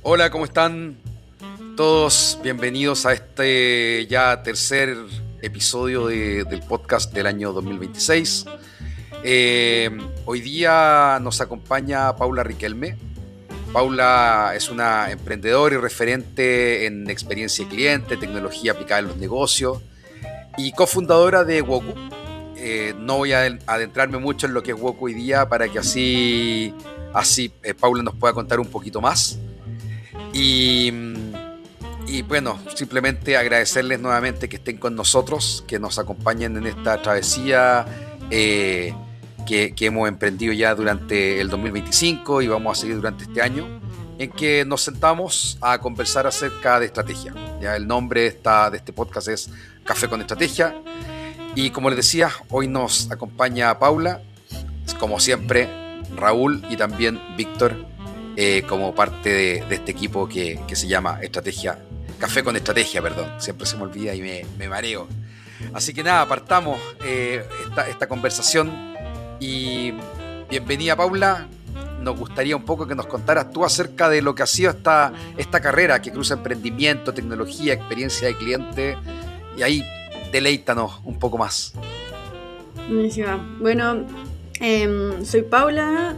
Hola, ¿cómo están todos? Bienvenidos a este ya tercer episodio del podcast del año 2026. Hoy día nos acompaña Paula Riquelme. Paula es una emprendedora y referente en experiencia de cliente, tecnología aplicada en los negocios y cofundadora de Woku. No voy a adentrarme mucho en lo que es Woku hoy día para que así Paula nos pueda contar un poquito más. Y, y bueno, simplemente agradecerles nuevamente que estén con nosotros, que nos acompañen en esta travesía que hemos emprendido ya durante el 2025 y vamos a seguir durante este año, en que nos sentamos a conversar acerca de estrategia. Ya el nombre de este podcast es Café con Estrategia. Y como les decía, hoy nos acompaña Paula, como siempre, Raúl y también Víctor, como parte de este equipo que se llama Café con Estrategia, perdón. Siempre se me olvida y me mareo. Así que nada, partamos esta conversación y bienvenida, Paula. Nos gustaría un poco que nos contaras tú acerca de lo que ha sido esta carrera que cruza emprendimiento, tecnología, experiencia de cliente, y ahí deleítanos un poco más. Buenísima. Bueno, soy Paula,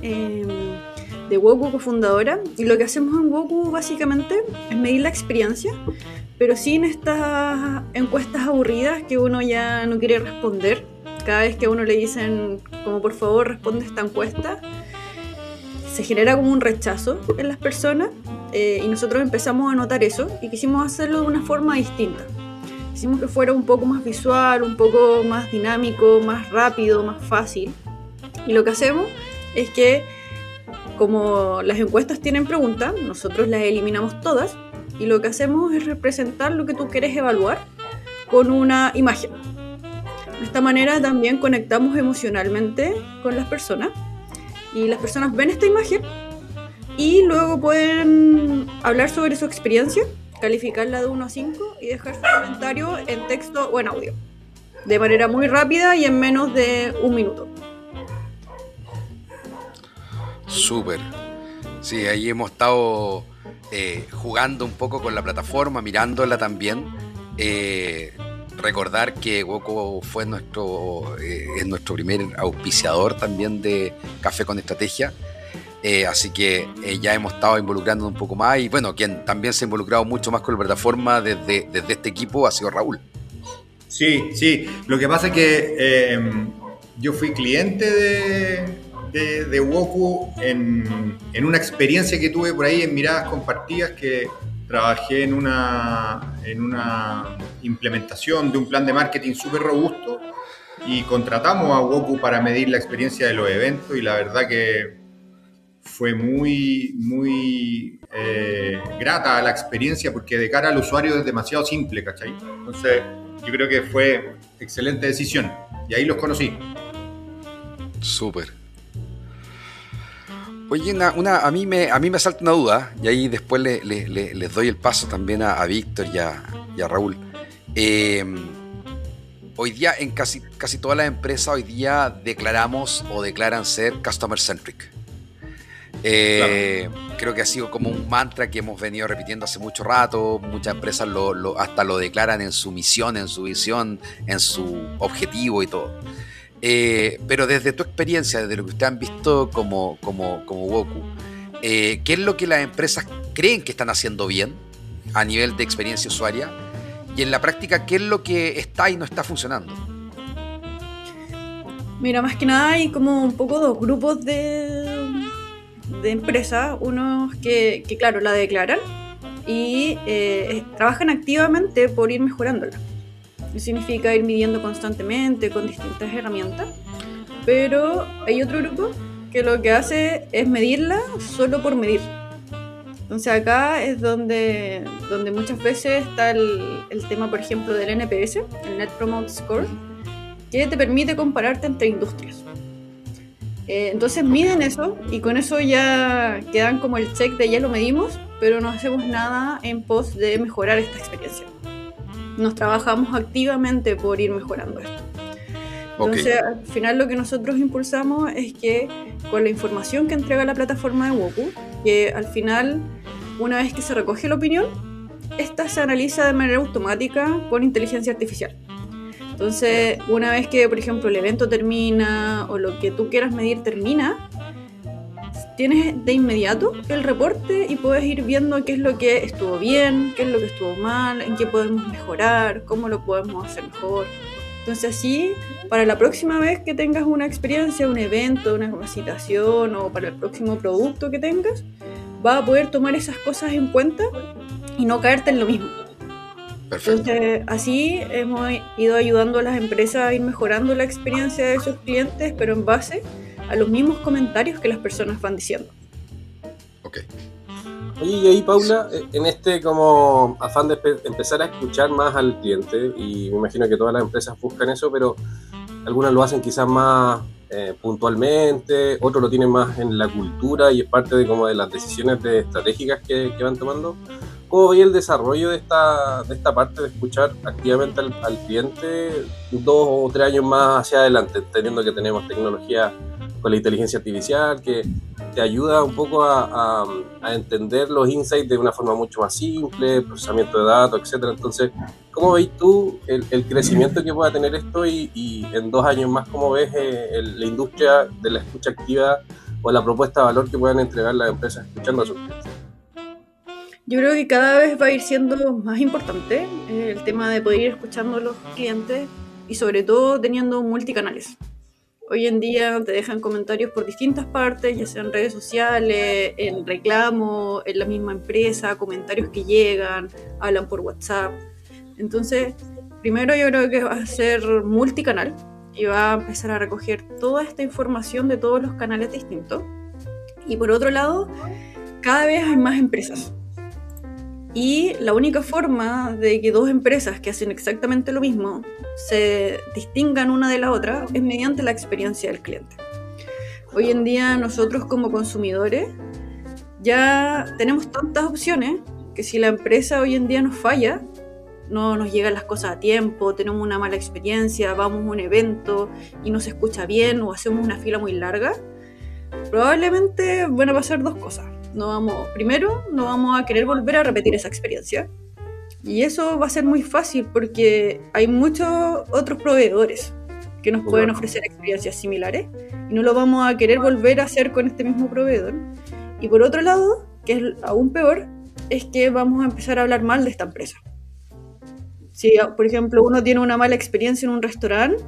de Woku, cofundadora, y lo que hacemos en Woku básicamente es medir la experiencia, pero sin estas encuestas aburridas que uno ya no quiere responder. Cada vez que a uno le dicen como por favor responde esta encuesta, se genera como un rechazo en las personas, y nosotros empezamos a notar eso y quisimos hacerlo de una forma distinta. Quisimos que fuera un poco más visual, un poco más dinámico, más rápido, más fácil. Y lo que hacemos es que, como las encuestas tienen preguntas, nosotros las eliminamos todas y lo que hacemos es representar lo que tú quieres evaluar con una imagen. De esta manera también conectamos emocionalmente con las personas y las personas ven esta imagen y luego pueden hablar sobre su experiencia, calificarla de 1 a 5 y dejar su comentario en texto o en audio, de manera muy rápida y en menos de 1 minuto. Súper. Sí, ahí hemos estado jugando un poco con la plataforma, mirándola también. Recordar que Woku fue es nuestro primer auspiciador también de Café con Estrategia. Así que ya hemos estado involucrándonos un poco más y bueno, quien también se ha involucrado mucho más con la plataforma desde este equipo ha sido Raúl. Sí, lo que pasa es que yo fui cliente de Woku en una experiencia que tuve por ahí en Miradas Compartidas, que trabajé en una implementación de un plan de marketing súper robusto y contratamos a Woku para medir la experiencia de los eventos y la verdad que fue muy grata la experiencia porque de cara al usuario es demasiado simple, ¿cachai? Entonces yo creo que fue excelente decisión y ahí los conocí. Súper. Oye, a mí me salta una duda y ahí después les doy el paso también a Víctor y a Raúl. Hoy día en casi todas las empresas hoy día declaramos o declaran ser customer centric. Claro. Creo que ha sido como un mantra que hemos venido repitiendo hace mucho rato. Muchas empresas hasta lo declaran en su misión, en su visión, en su objetivo y todo. Pero desde tu experiencia, desde lo que ustedes han visto como Woku, ¿qué es lo que las empresas creen que están haciendo bien a nivel de experiencia usuaria? Y en la práctica, ¿qué es lo que está y no está funcionando? Mira, más que nada hay como un poco dos grupos de empresas. Unos que claro, la declaran y trabajan activamente por ir mejorándola. Eso significa ir midiendo constantemente con distintas herramientas. Pero hay otro grupo que lo que hace es medirla solo por medir. Entonces acá es donde muchas veces está el tema, por ejemplo, del NPS, el Net Promoter Score, que te permite compararte entre industrias. Entonces miden eso y con eso ya quedan como el check de ya lo medimos, pero no hacemos nada en pos de mejorar esta experiencia. Nos trabajamos activamente por ir mejorando esto. Entonces, al final lo que nosotros impulsamos es que con la información que entrega la plataforma de Woku, que al final una vez que se recoge la opinión, esta se analiza de manera automática con inteligencia artificial. Entonces, una vez que, por ejemplo, el evento termina o lo que tú quieras medir termina, tienes de inmediato el reporte y puedes ir viendo qué es lo que estuvo bien, qué es lo que estuvo mal, en qué podemos mejorar, cómo lo podemos hacer mejor. Entonces así, para la próxima vez que tengas una experiencia, un evento, una capacitación o para el próximo producto que tengas, vas a poder tomar esas cosas en cuenta y no caerte en lo mismo. Perfecto. Entonces así hemos ido ayudando a las empresas a ir mejorando la experiencia de sus clientes, pero en base a los mismos comentarios que las personas van diciendo. Ok. Oye, y ahí, Paula, en este como afán de empezar a escuchar más al cliente, y me imagino que todas las empresas buscan eso, pero algunas lo hacen quizás más puntualmente, otros lo tienen más en la cultura y es parte de como de las decisiones estratégicas que van tomando. ¿Cómo veis el desarrollo de esta parte de escuchar activamente al cliente 2 o 3 años más hacia adelante, entendiendo que tenemos tecnología con la inteligencia artificial que te ayuda un poco a entender los insights de una forma mucho más simple, procesamiento de datos, etcétera? Entonces, ¿cómo veis tú el crecimiento que pueda tener esto y en 2 años más, cómo ves la industria de la escucha activa o la propuesta de valor que puedan entregar las empresas escuchando a sus clientes? Yo creo que cada vez va a ir siendo más importante el tema de poder ir escuchando a los clientes y sobre todo teniendo multicanales. Hoy en día te dejan comentarios por distintas partes, ya sean redes sociales, en reclamo, en la misma empresa, comentarios que llegan, hablan por WhatsApp. Entonces, primero yo creo que va a ser multicanal y va a empezar a recoger toda esta información de todos los canales distintos. Y por otro lado, cada vez hay más empresas. Y la única forma de que 2 empresas que hacen exactamente lo mismo se distingan una de la otra es mediante la experiencia del cliente. Hoy en día nosotros como consumidores ya tenemos tantas opciones que si la empresa hoy en día nos falla, no nos llegan las cosas a tiempo, tenemos una mala experiencia, vamos a un evento y no se escucha bien o hacemos una fila muy larga, probablemente van a pasar 2 cosas. Primero, no vamos a querer volver a repetir esa experiencia. Y eso va a ser muy fácil porque hay muchos otros proveedores que nos pueden ofrecer experiencias similares y no lo vamos a querer volver a hacer con este mismo proveedor. Y por otro lado, que es aún peor, es que vamos a empezar a hablar mal de esta empresa. Si, por ejemplo, uno tiene una mala experiencia en un restaurante,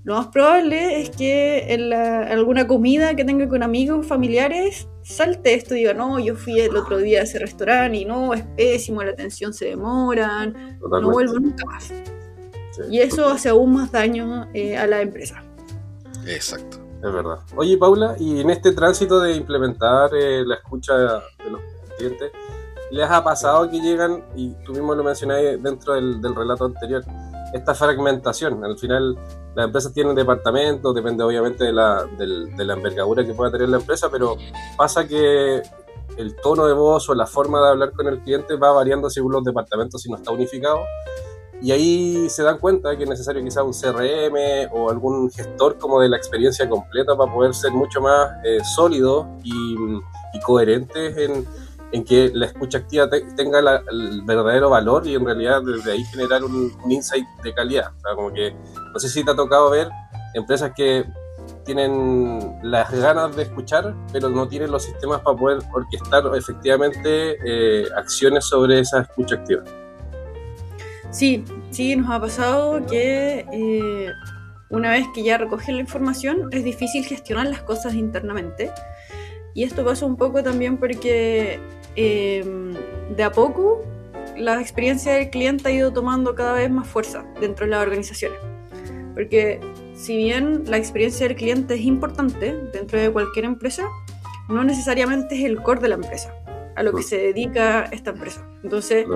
lo más probable es que en alguna comida que tenga con amigos, familiares, salte esto y diga, no, yo fui el otro día a ese restaurante y no, es pésimo, la atención se demoran, totalmente. No vuelvo nunca más. Sí. Y eso hace aún más daño a la empresa. Exacto. Es verdad. Oye, Paula, y en este tránsito de implementar la escucha de los clientes, ¿les ha pasado que llegan, y tú mismo lo mencionabas dentro del relato anterior, esta fragmentación? Al final las empresas tienen departamentos, depende obviamente de la envergadura que pueda tener la empresa, pero pasa que el tono de voz o la forma de hablar con el cliente va variando según los departamentos si no está unificado, y ahí se dan cuenta que es necesario quizás un CRM o algún gestor como de la experiencia completa para poder ser mucho más sólidos y coherentes en que la escucha activa tenga el verdadero valor y en realidad desde ahí generar un insight de calidad. O sea, como que no sé si te ha tocado ver empresas que tienen las ganas de escuchar, pero no tienen los sistemas para poder orquestar efectivamente acciones sobre esa escucha activa. Sí, nos ha pasado que una vez que ya recogen la información es difícil gestionar las cosas internamente. Y esto pasa un poco también porque de a poco la experiencia del cliente ha ido tomando cada vez más fuerza dentro de las organizaciones. Porque si bien la experiencia del cliente es importante dentro de cualquier empresa, no necesariamente es el core de la empresa, a lo que se dedica esta empresa. Entonces,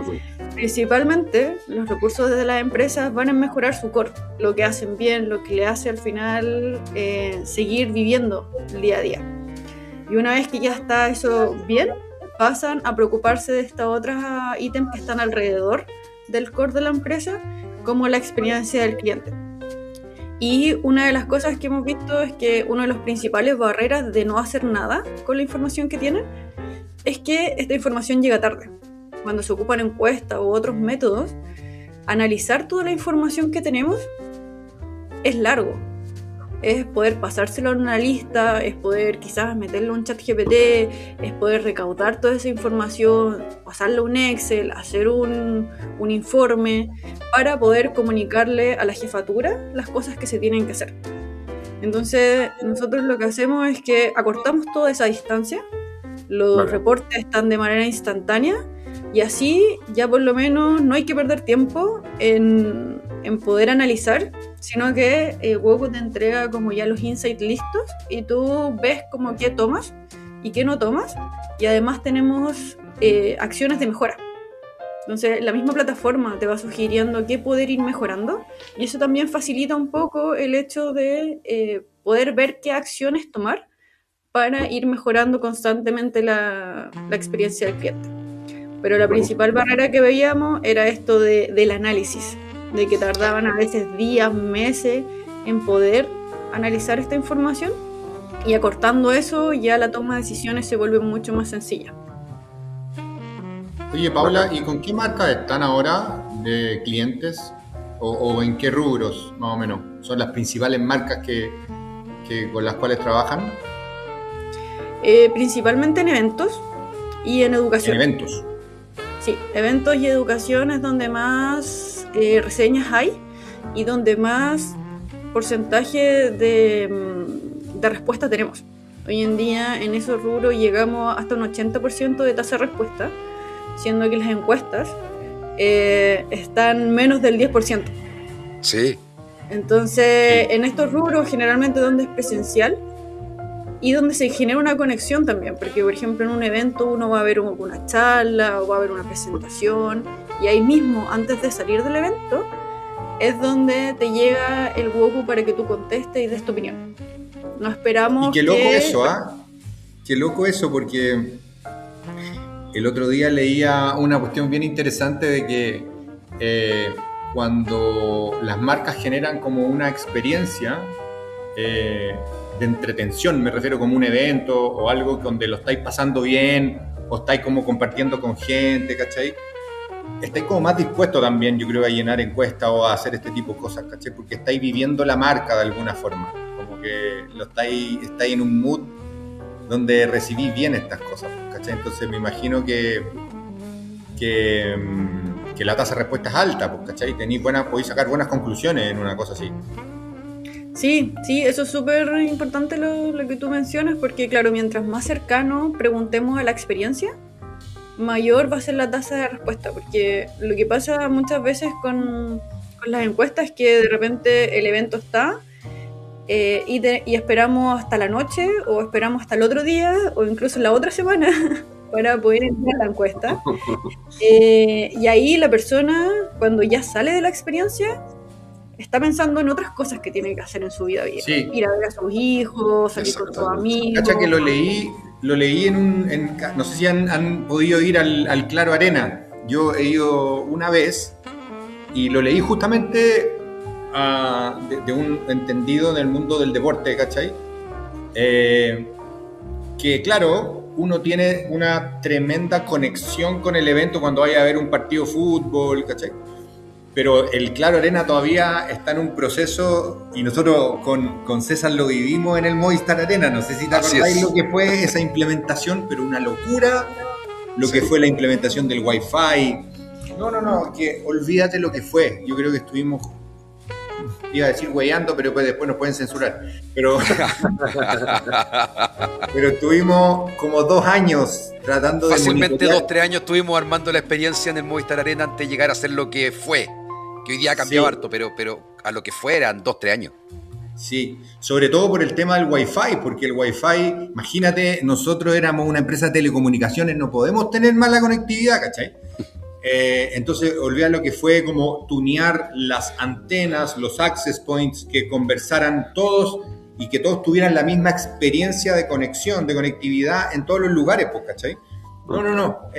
principalmente los recursos de las empresas van a mejorar su core, lo que hacen bien, lo que le hace al final seguir viviendo el día a día. Y una vez que ya está eso bien, pasan a preocuparse de estos otros ítems que están alrededor del core de la empresa, como la experiencia del cliente. Y una de las cosas que hemos visto es que una de las principales barreras de no hacer nada con la información que tienen es que esta información llega tarde. Cuando se ocupan encuestas u otros métodos, analizar toda la información que tenemos es largo. Es poder pasárselo en una lista, es poder quizás meterlo en un chat GPT, es poder recaudar toda esa información, pasarlo a un Excel, hacer un informe para poder comunicarle a la jefatura las cosas que se tienen que hacer. Entonces, nosotros lo que hacemos es que acortamos toda esa distancia, los reportes están de manera instantánea y así ya por lo menos no hay que perder tiempo en poder analizar, sino que Woku te entrega como ya los insights listos y tú ves como qué tomas y qué no tomas, y además tenemos acciones de mejora. Entonces la misma plataforma te va sugiriendo qué poder ir mejorando, y eso también facilita un poco el hecho de poder ver qué acciones tomar para ir mejorando constantemente la experiencia del cliente. Pero la principal barrera que veíamos era esto del análisis, de que tardaban a veces días, meses en poder analizar esta información, y acortando eso ya la toma de decisiones se vuelve mucho más sencilla. Oye, Paula, ¿y con qué marcas están ahora de clientes? ¿O en qué rubros, más o menos? ¿Son las principales marcas con las cuales trabajan? Principalmente en eventos y en educación. En eventos. Sí, eventos y educación es donde más reseñas hay y donde más porcentaje de respuesta tenemos. Hoy en día en esos rubros llegamos hasta un 80% de tasa de respuesta, siendo que las encuestas están menos del 10%. Sí. Entonces, en estos rubros generalmente donde es presencial y donde se genera una conexión también, porque por ejemplo en un evento uno va a ver una charla o va a ver una presentación, y ahí mismo, antes de salir del evento, es donde te llega el Woku para que tú contestes y des tu opinión. No esperamos. Y qué loco eso, ¿ah? Qué loco eso, porque el otro día leía una cuestión bien interesante de que cuando las marcas generan como una experiencia de entretención, me refiero como un evento o algo donde lo estáis pasando bien o estáis como compartiendo con gente, ¿cachai? Estáis como más dispuestos también, yo creo, a llenar encuestas o a hacer este tipo de cosas, ¿cachai? Porque estáis viviendo la marca de alguna forma, como que estáis en un mood donde recibís bien estas cosas, ¿cachai? Entonces me imagino que la tasa de respuesta es alta, ¿cachai? Podéis sacar buenas conclusiones en una cosa así. Sí, eso es súper importante lo que tú mencionas, porque claro, mientras más cercano preguntemos a la experiencia, mayor va a ser la tasa de respuesta, porque lo que pasa muchas veces con las encuestas es que de repente el evento está y esperamos hasta la noche o esperamos hasta el otro día o incluso la otra semana para poder entrar a la encuesta, y ahí la persona cuando ya sale de la experiencia está pensando en otras cosas que tiene que hacer en su vida. Sí. Ir a ver a sus hijos, salir con sus amigos. Cacha que lo leí no sé si han podido ir al Claro Arena. Yo he ido una vez y lo leí justamente de un entendido del mundo del deporte, ¿cachai? Que claro, uno tiene una tremenda conexión con el evento cuando vaya a ver un partido de fútbol, ¿cachai? Pero el Claro Arena todavía está en un proceso, y nosotros con César lo vivimos en el Movistar Arena. No sé si te acordáis lo que fue esa implementación, pero una locura lo que fue la implementación del Wi-Fi. No, que olvídate lo que fue. Yo creo que estuvimos, iba a decir weyando, pero después nos pueden censurar. Pero estuvimos como 2 años tratando de fácilmente 2-3 años estuvimos armando la experiencia en el Movistar Arena antes de llegar a ser lo que fue. Que hoy día ha cambiado harto, pero a lo que fue eran 2-3 años. Sí, sobre todo por el tema del Wi-Fi, porque el Wi-Fi, imagínate, nosotros éramos una empresa de telecomunicaciones, no podemos tener mala conectividad, ¿cachai? Entonces, olvida lo que fue como tunear las antenas, los access points, que conversaran todos y que todos tuvieran la misma experiencia de conexión, de conectividad en todos los lugares, pues, ¿cachai? No.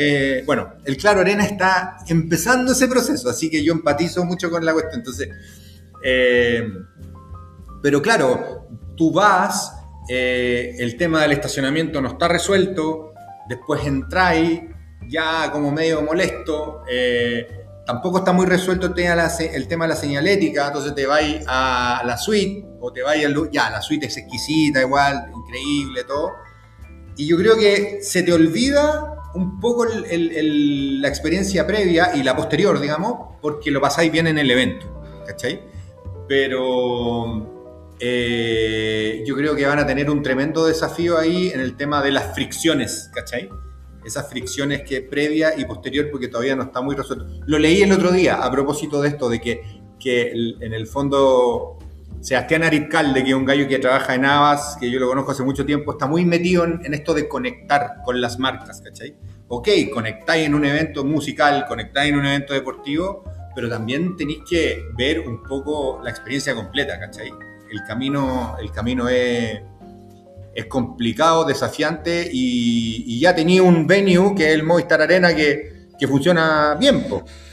Bueno, el Claro Arena está empezando ese proceso, así que yo empatizo mucho con la cuestión. Entonces, pero claro, tú vas, el tema del estacionamiento no está resuelto, después entráis ya como medio molesto, tampoco está muy resuelto el tema de la señalética, entonces te vais a la suite, o te vais la suite es exquisita, igual, increíble, todo, y yo creo que se te olvida un poco la experiencia previa y la posterior, digamos, porque lo pasáis bien en el evento, ¿cachai? Pero yo creo que van a tener un tremendo desafío ahí en el tema de las fricciones, ¿cachai? Esas fricciones que previa y posterior, porque todavía no está muy resuelto. Lo leí el otro día a propósito de esto, de que en el fondo Sebastián Arizcalde, que es un gallo que trabaja en Havas, que yo lo conozco hace mucho tiempo, está muy metido en esto de conectar con las marcas, ¿cachai? Ok, conectáis en un evento musical, conectáis en un evento deportivo, pero también tenéis que ver un poco la experiencia completa, ¿cachai? El camino es complicado, desafiante, y ya tenía un venue que es el Movistar Arena que funciona bien,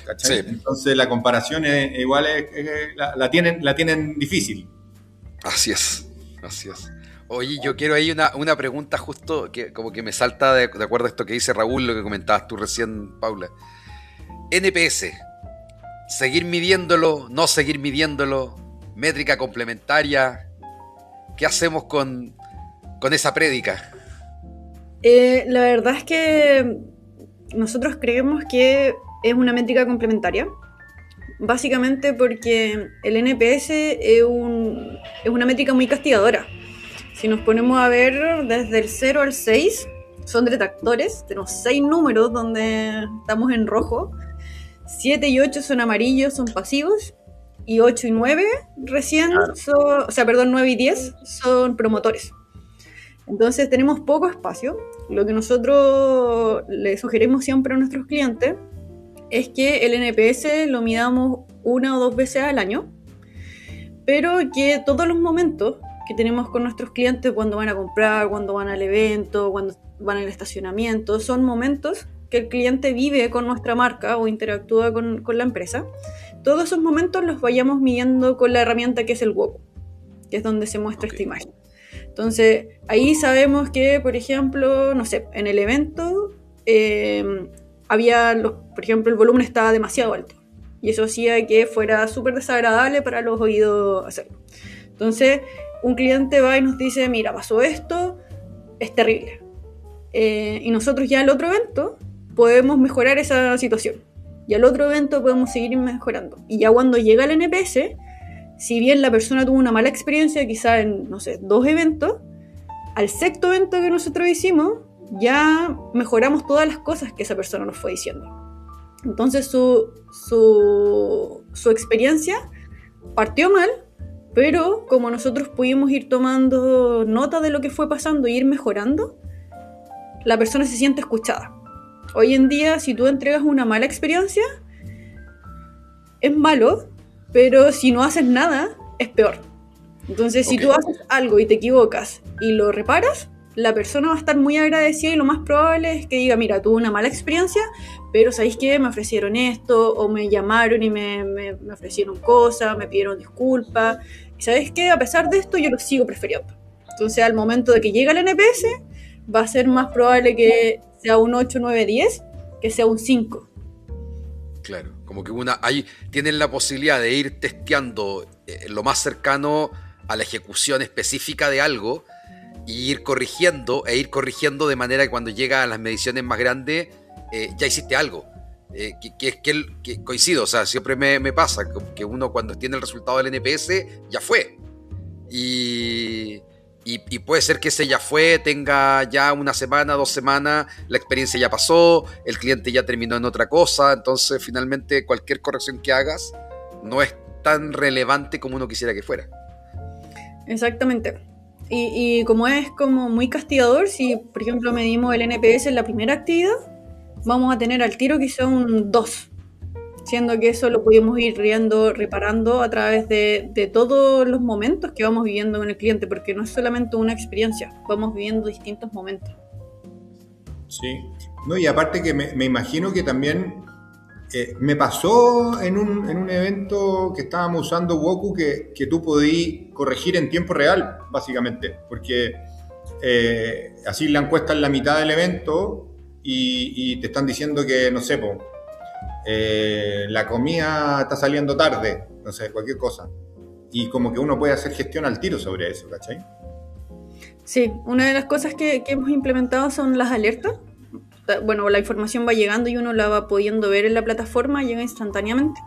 ¿cachai? Sí. Entonces la comparación igual la tienen difícil. Así es. Oye, yo quiero ahí una pregunta justo que como que me salta de acuerdo a esto que dice Raúl, lo que comentabas tú recién, Paula. NPS, seguir midiéndolo, no seguir midiéndolo, métrica complementaria, ¿qué hacemos con esa prédica? La verdad es que nosotros creemos que es una métrica complementaria, básicamente porque el NPS es una métrica muy castigadora. Si nos ponemos a ver desde el 0 al 6, son detractores, tenemos 6 números donde estamos en rojo, 7 y 8 son amarillos, son pasivos, y 8 y 9 recién, claro. 9 y 10 son promotores. Entonces tenemos poco espacio. Lo que nosotros le sugerimos siempre a nuestros clientes es que el NPS lo midamos 1 o 2 veces al año, pero que todos los momentos que tenemos con nuestros clientes, cuando van a comprar, cuando van al evento, cuando van al estacionamiento, son momentos que el cliente vive con nuestra marca o interactúa con la empresa. Todos esos momentos los vayamos midiendo con la herramienta que es el WOCU, que es donde se muestra esta imagen. Entonces, ahí sabemos que, por ejemplo, no sé, en el evento por ejemplo, el volumen estaba demasiado alto y eso hacía que fuera súper desagradable para los oídos hacerlo. Entonces, un cliente va y nos dice, mira, pasó esto, es terrible. Y nosotros ya al otro evento podemos mejorar esa situación. Y al otro evento podemos seguir mejorando. Y ya cuando llega el NPS, si bien la persona tuvo una mala experiencia, quizá en, 2 eventos, al 6º evento que nosotros hicimos, ya mejoramos todas las cosas que esa persona nos fue diciendo. Entonces su experiencia partió mal, pero como nosotros pudimos ir tomando nota de lo que fue pasando e ir mejorando, la persona se siente escuchada. Hoy en día, si tú entregas una mala experiencia, es malo, pero si no haces nada, es peor. Entonces, si tú haces algo y te equivocas y lo reparas, la persona va a estar muy agradecida y lo más probable es que diga, mira, tuve una mala experiencia, pero ¿sabéis qué? Me ofrecieron esto, o me llamaron y me ofrecieron cosas, me pidieron disculpas. Y ¿sabéis qué? A pesar de esto, yo lo sigo prefiriendo. Entonces, al momento de que llega el NPS, va a ser más probable que sea un 8, 9, 10 que sea un 5. Claro, como que ahí tienen la posibilidad de ir testeando lo más cercano a la ejecución específica de algo y ir corrigiendo de manera que cuando llega a las mediciones más grandes ya hiciste algo. Que coincido, o sea, siempre me pasa que uno cuando tiene el resultado del NPS ya fue. Y puede ser que ese ya fue, tenga ya 1 semana, 2 semanas, la experiencia ya pasó, el cliente ya terminó en otra cosa, entonces finalmente cualquier corrección que hagas no es tan relevante como uno quisiera que fuera. Exactamente. Y como es como muy castigador, si por ejemplo medimos el NPS en la primera actividad, vamos a tener al tiro quizá un 2, siendo que eso lo pudimos ir reparando a través de todos los momentos que vamos viviendo con el cliente, porque no es solamente una experiencia, vamos viviendo distintos momentos. Sí, no, y aparte que me imagino que también me pasó en un evento que estábamos usando WOCU que tú podías corregir en tiempo real, básicamente, porque así la encuesta en la mitad del evento y te están diciendo que, no sé, la comida está saliendo tarde, no sé, cualquier cosa. Y como que uno puede hacer gestión al tiro sobre eso, ¿cachai? Sí, una de las cosas que hemos implementado son las alertas. Bueno, la información va llegando y uno la va pudiendo ver en la plataforma, llega instantáneamente.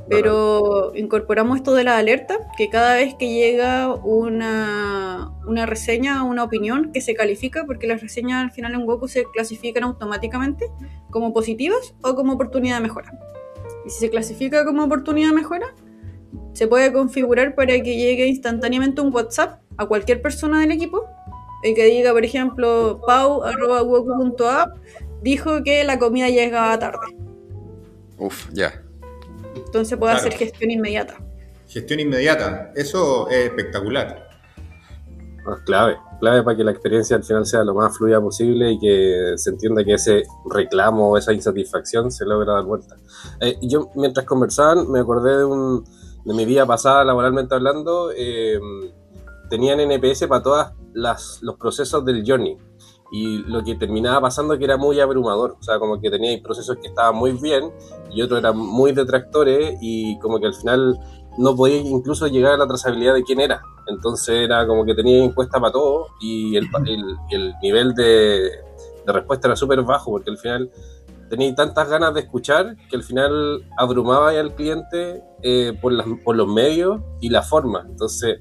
Pero incorporamos esto de la alerta, que cada vez que llega una reseña o una opinión que se califica, porque las reseñas al final en Woku se clasifican automáticamente como positivas o como oportunidad de mejora. Y si se clasifica como oportunidad de mejora, se puede configurar para que llegue instantáneamente un WhatsApp a cualquier persona del equipo y que diga, por ejemplo, pau@woku.app dijo que la comida llegaba tarde. Uf, ya. Entonces puede hacer gestión inmediata. Gestión inmediata, eso es espectacular. Clave para que la experiencia al final sea lo más fluida posible y que se entienda que ese reclamo o esa insatisfacción se logra dar vuelta. Yo, mientras conversaban, me acordé de mi vida pasada laboralmente hablando. Tenían NPS para todos los procesos del journey. Y lo que terminaba pasando que era muy abrumador, o sea, como que tenía procesos que estaban muy bien y otros eran muy detractores y como que al final no podía incluso llegar a la trazabilidad de quién era. Entonces era como que tenía encuesta para todo y el nivel de respuesta era súper bajo porque al final tenía tantas ganas de escuchar que al final abrumaba al cliente por los medios y la forma. Entonces,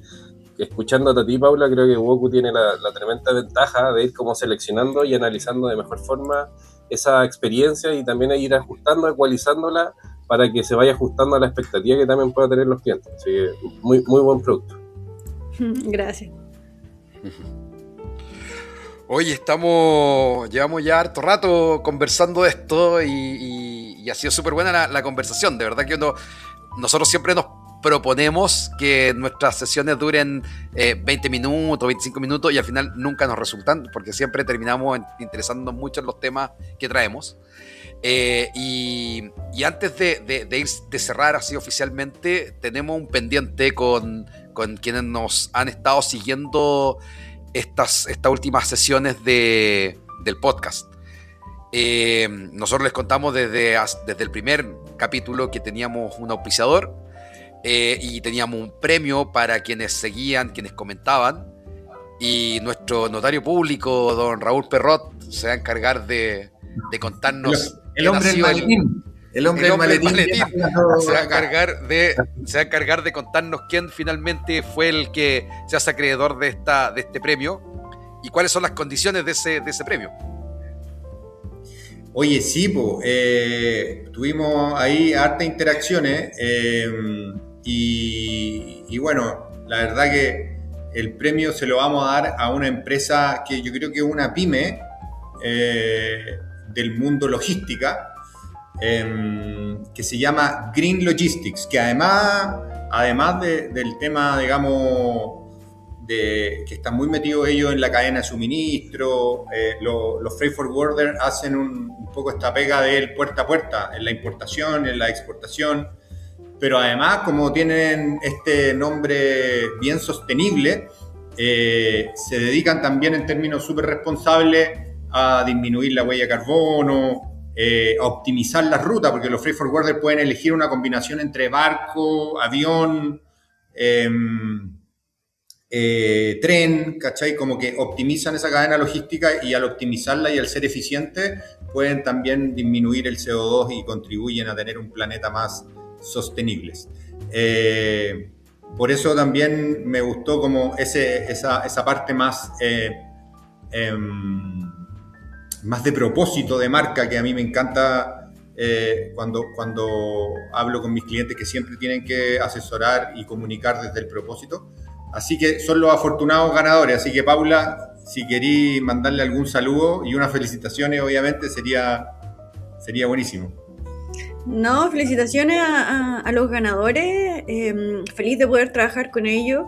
escuchándote a ti, Paula, creo que Woku tiene la tremenda ventaja de ir como seleccionando y analizando de mejor forma esa experiencia y también ir ajustando, ecualizándola para que se vaya ajustando a la expectativa que también puedan tener los clientes. Así que muy, muy buen producto. Gracias. Oye, llevamos ya harto rato conversando de esto y ha sido súper buena la conversación. De verdad que nosotros siempre nos proponemos que nuestras sesiones duren 20 minutos, 25 minutos y al final nunca nos resultan porque siempre terminamos interesándonos mucho en los temas que traemos. Y antes de cerrar así oficialmente, tenemos un pendiente con quienes nos han estado siguiendo estas últimas sesiones del podcast. Nosotros les contamos desde el primer capítulo que teníamos un auspiciador y teníamos un premio para quienes seguían, quienes comentaban, y nuestro notario público, don Raúl Perrot, se va a encargar de contarnos el hombre del maletín. El hombre del maletín se va a encargar de contarnos quién finalmente fue el que se hace acreedor de este premio y cuáles son las condiciones de ese premio. Oye, sí, tuvimos ahí hartas interacciones y bueno, la verdad que el premio se lo vamos a dar a una empresa que yo creo que es una pyme del mundo logística, que se llama Green Logistics, que además del tema, digamos, de que están muy metidos ellos en la cadena de suministro, los freight forwarders hacen un poco esta pega del puerta a puerta, en la importación, en la exportación, pero además, como tienen este nombre bien sostenible, se dedican también en términos súper responsables a disminuir la huella de carbono, a optimizar la ruta, porque los freight forwarders pueden elegir una combinación entre barco, avión, tren, ¿cachai? Como que optimizan esa cadena logística y al optimizarla y al ser eficientes pueden también disminuir el CO2 y contribuyen a tener un planeta más sostenible. Por eso también me gustó como esa parte más más de propósito de marca que a mí me encanta cuando hablo con mis clientes que siempre tienen que asesorar y comunicar desde el propósito. Así que son los afortunados ganadores. Así que, Paula, si querís mandarle algún saludo y unas felicitaciones, obviamente, sería buenísimo. No, felicitaciones a los ganadores. Feliz de poder trabajar con ellos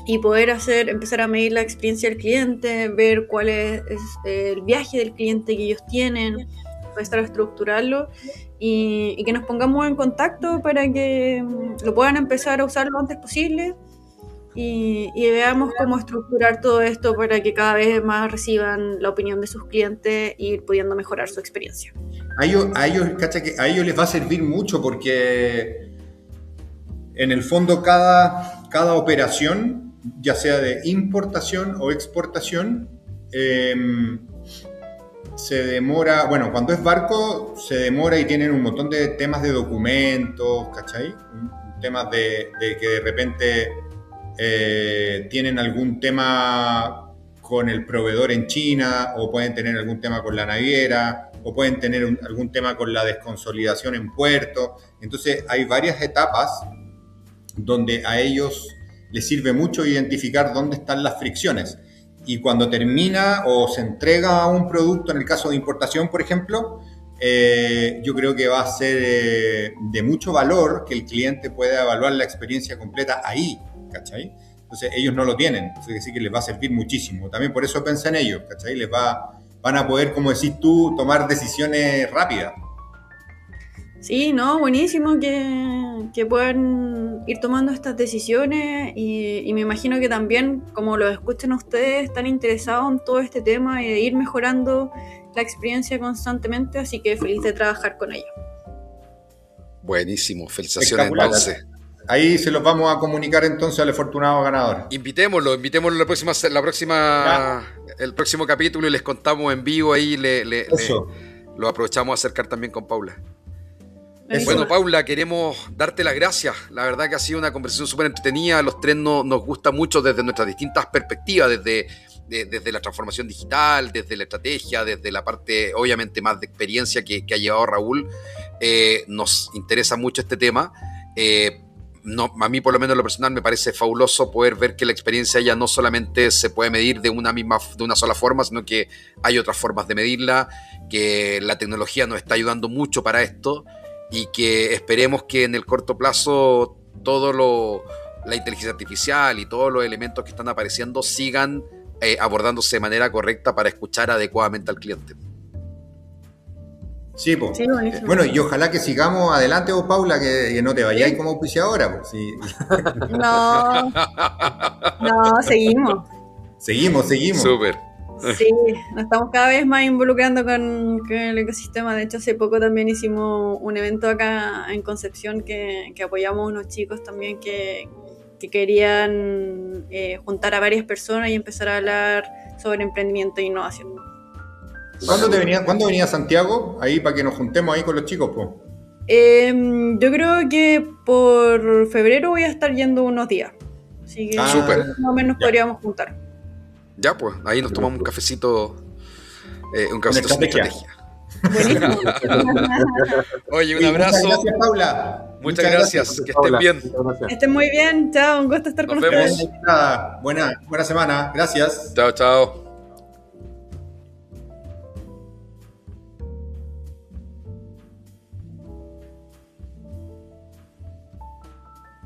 y poder empezar a medir la experiencia del cliente, ver cuál es el viaje del cliente que ellos tienen, empezar a estructurarlo y que nos pongamos en contacto para que lo puedan empezar a usar lo antes posible. y veamos cómo estructurar todo esto para que cada vez más reciban la opinión de sus clientes y ir pudiendo mejorar su experiencia. A ellos, cacha, que a ellos les va a servir mucho porque en el fondo cada operación, ya sea de importación o exportación, se demora, bueno, cuando es barco se demora y tienen un montón de temas de documentos, ¿cachai? Temas de que de repente tienen algún tema con el proveedor en China, o pueden tener algún tema con la naviera, o pueden tener algún tema con la desconsolidación en puerto. Entonces hay varias etapas donde a ellos les sirve mucho identificar dónde están las fricciones. Y cuando termina o se entrega un producto, en el caso de importación, por ejemplo, yo creo que va a ser de mucho valor que el cliente pueda evaluar la experiencia completa ahí, ¿cachai? Entonces ellos no lo tienen, entonces sí que les va a servir muchísimo. También por eso pensé en ellos, ¿cachai? Van a poder, como decís tú, tomar decisiones rápidas. Sí, no, buenísimo que puedan ir tomando estas decisiones y me imagino que también, como lo escuchen ustedes, están interesados en todo este tema y de ir mejorando la experiencia constantemente, así que feliz de trabajar con ellos. Buenísimo, felicitaciones entonces. Ahí se los vamos a comunicar entonces al afortunado ganador. Invitémoslo el próximo capítulo y les contamos en vivo ahí, lo aprovechamos a acercar también con Paula. Bueno, Paula, queremos darte las gracias. La verdad que ha sido una conversación súper entretenida. A los tres nos gusta mucho desde nuestras distintas perspectivas, desde la transformación digital, desde la estrategia, desde la parte, obviamente, más de experiencia que ha llevado Raúl. Nos interesa mucho este tema. A mí, por lo menos en lo personal, me parece fabuloso poder ver que la experiencia ya no solamente se puede medir de una sola forma, sino que hay otras formas de medirla, que la tecnología nos está ayudando mucho para esto, y que esperemos que en el corto plazo la inteligencia artificial y todos los elementos que están apareciendo sigan abordándose de manera correcta para escuchar adecuadamente al cliente. Sí, pues. Sí, bueno, y ojalá que sigamos adelante, vos, Paula, que no te vayáis como auspiciadora. Pues, sí. No, seguimos. Seguimos. Súper. Sí, nos estamos cada vez más involucrando con el ecosistema. De hecho, hace poco también hicimos un evento acá en Concepción que apoyamos a unos chicos también que querían juntar a varias personas y empezar a hablar sobre emprendimiento e innovación. ¿Cuándo venía Santiago? Ahí para que nos juntemos ahí con los chicos, pues. Yo creo que por febrero voy a estar yendo unos días. Así que más o menos podríamos juntar. Ya, pues, ahí nos tomamos un cafecito sin estrategia. Oye, un abrazo. Muchas gracias, Paula. Muchas gracias. Que estén bien. Que estén muy bien. Chao, un gusto estar con ustedes. Buena semana. Gracias. Chao.